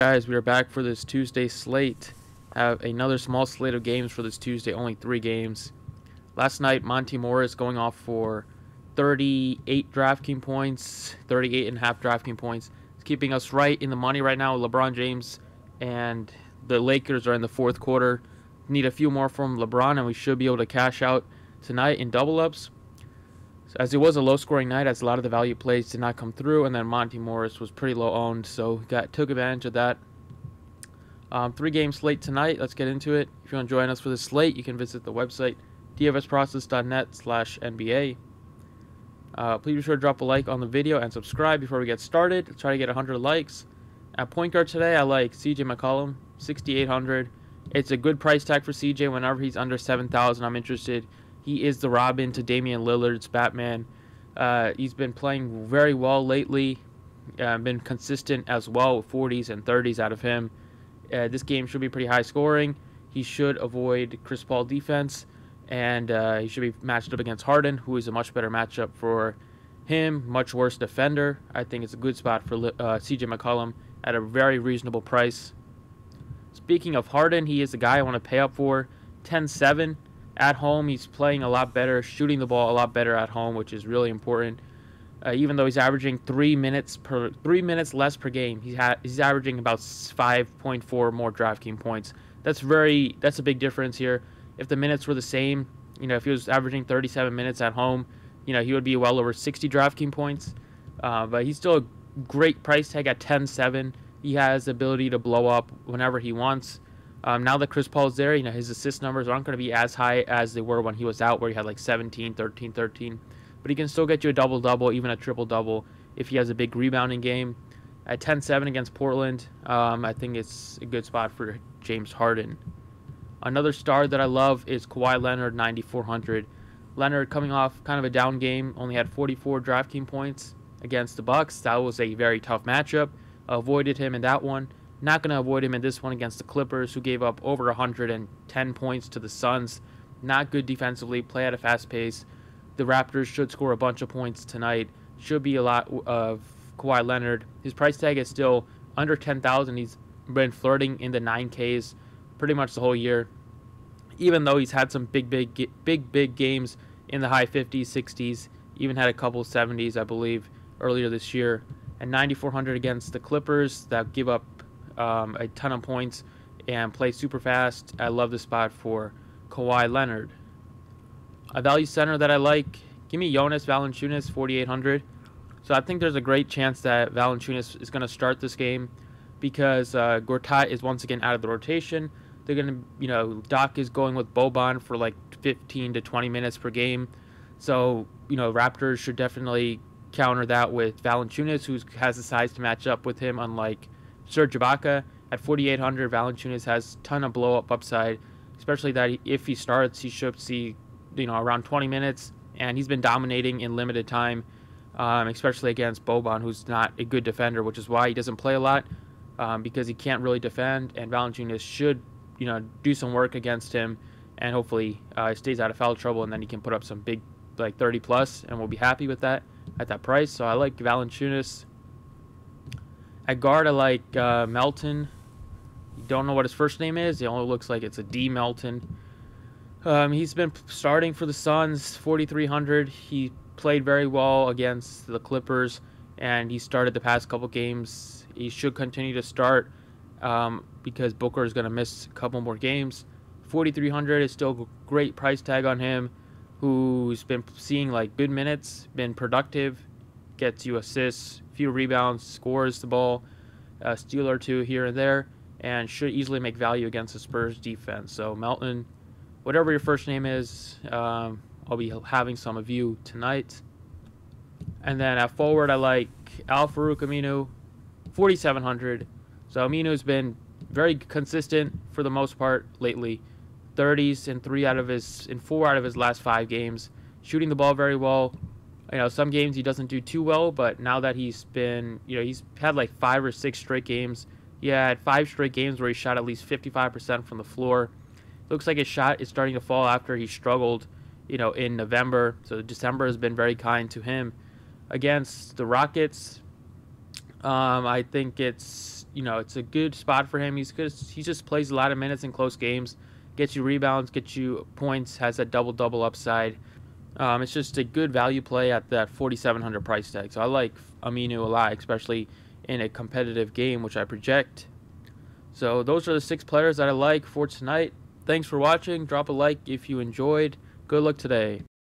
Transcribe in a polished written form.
Guys, we are back for this Tuesday slate. Have another small slate of games for this Tuesday, only 3 games. Last night, Monty Morris going off for 38 DraftKings points, 38 and a half DraftKings points. It's keeping us right in the money right now. LeBron James and the Lakers are in the fourth quarter. Need a few more from LeBron, and we should be able to cash out tonight in double ups. So as it was a low-scoring night, as a lot of the value plays did not come through, and then Monty Morris was pretty low-owned, so took advantage of that. 3 game slate tonight. Let's get into it. If you want to join us for the slate, you can visit the website dfsprocess.net/NBA. Please be sure to drop a like on the video and subscribe before we get started. Let's try to get 100 likes. At point guard today, I like CJ McCollum, 6,800. It's a good price tag for CJ. Whenever he's under 7,000, I'm interested. He is the Robin to Damian Lillard's Batman. He's been playing very well lately. Been consistent as well with 40s and 30s out of him. This game should be pretty high scoring. He should avoid Chris Paul defense. And he should be matched up against Harden, who is a much better matchup for him. Much worse defender. I think it's a good spot for CJ McCollum at a very reasonable price. Speaking of Harden, he is the guy I want to pay up for. 10-7. At home, he's playing a lot better, shooting the ball a lot better at home, which is really important. Even though he's averaging 3 minutes less per game, he's averaging about 5.4 more DraftKings points. That's a big difference here. If the minutes were the same, if he was averaging 37 minutes at home, he would be well over 60 DraftKings points. But he's still a great price tag at 10-7. He has the ability to blow up whenever he wants. Now that Chris Paul's there, his assist numbers aren't going to be as high as they were when he was out, where he had like 17, 13, 13. But he can still get you a double-double, even a triple-double, if he has a big rebounding game. At 10-7 against Portland, I think it's a good spot for James Harden. Another star that I love is Kawhi Leonard, 9,400. Leonard coming off kind of a down game, only had 44 DraftKings points against the Bucks. That was a very tough matchup. Avoided him in that one. Not going to avoid him in this one against the Clippers, who gave up over 110 points to the Suns. Not good defensively, play at a fast pace. The Raptors should score a bunch of points tonight. Should be a lot of Kawhi Leonard. His price tag is still under 10,000. He's been flirting in the 9Ks pretty much the whole year. Even though he's had some big games in the high 50s, 60s. Even had a couple 70s, I believe, earlier this year. And 9,400 against the Clippers that give up a ton of points and play super fast. I love the spot for Kawhi Leonard. A value center that I like, give me Jonas Valanciunas, 4,800. So I think there's a great chance that Valanciunas is going to start this game because Gortat is once again out of the rotation. They're going to, Doc is going with Boban for like 15 to 20 minutes per game. So, Raptors should definitely counter that with Valanciunas, who has the size to match up with him, unlike Serge Ibaka. At 4,800, Valanciunas has a ton of blow-up upside, especially that if he starts, he should see, around 20 minutes, and he's been dominating in limited time, especially against Boban, who's not a good defender, which is why he doesn't play a lot, because he can't really defend, and Valanciunas should, do some work against him, and hopefully stays out of foul trouble, and then he can put up some big, like 30+, and we'll be happy with that at that price. So I like Valanciunas. At guard, I like Melton. Don't know what his first name is. It only looks like it's a D. Melton. He's been starting for the Suns, 4,300. He played very well against the Clippers, and he started the past couple games. He should continue to start because Booker is going to miss a couple more games. 4,300 is still a great price tag on him, who's been seeing like good minutes, been productive, gets you assists, few rebounds, scores the ball, a steal or two here and there, and should easily make value against the Spurs defense. So Melton, whatever your first name is, I'll be having some of you tonight. And then at forward, I like Al-Farouq Aminu, 4,700. So Aminu has been very consistent for the most part lately. 30s in 4 out of his last 5 games. Shooting the ball very well. Some games he doesn't do too well, but now that he's been, he's had like 5 or 6 straight games. He had 5 straight games where he shot at least 55% from the floor. Looks like his shot is starting to fall after he struggled, in November. So December has been very kind to him. Against the Rockets, I think it's it's a good spot for him. He just plays a lot of minutes in close games, gets you rebounds, gets you points, has that double upside. It's just a good value play at that 4,700 price tag. So I like Aminu a lot, especially in a competitive game, which I project. So those are the 6 players that I like for tonight. Thanks for watching. Drop a like if you enjoyed. Good luck today.